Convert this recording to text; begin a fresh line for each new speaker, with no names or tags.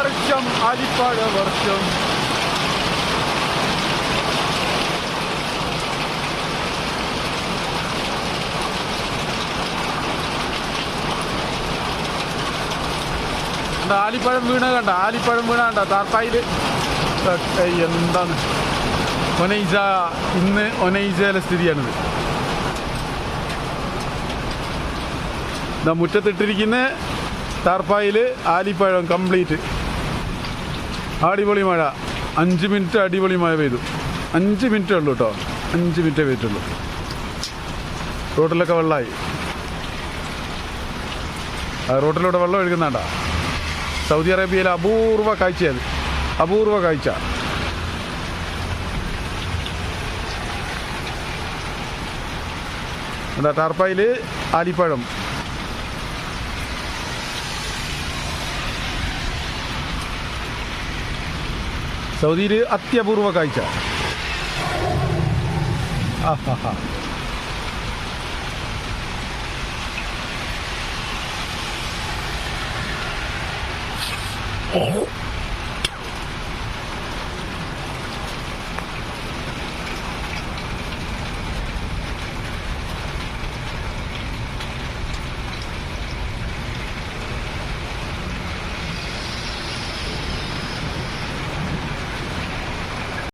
വർഷം ആലിപ്പഴ വർഷം. ആലിപ്പഴം വീണ കണ്ട, ആലിപ്പഴം വീണ കണ്ട താർപ്പായില്. എന്താണ് ഒനൈസ, ഇന്ന് ഒനൈസയിലെ സ്ഥിതിയാണിത്. മുറ്റത്തിട്ടിരിക്കുന്ന താർപ്പായില് ആലിപ്പഴം കംപ്ലീറ്റ്. അടിപൊളി മഴ, 5 മിനിറ്റ് അടിപൊളി മഴ പെയ്തു. 5 മിനിറ്റേ ഉള്ളൂ കേട്ടോ, 5 മിനിറ്റേ പെയ്തുള്ളൂ. റോഡിലൊക്കെ വെള്ളമായി. റോഡിലൂടെ വെള്ളം ഒഴുകുന്നുണ്ട. സൗദി അറേബ്യയിലെ അപൂർവ കാഴ്ചയത്, അപൂർവ കാഴ്ച. എന്താ ടാർപ്പായില് ആലിപ്പഴം. സൗദിയിൽ അത്യപൂർവ കാഴ്ച. ആഹാ.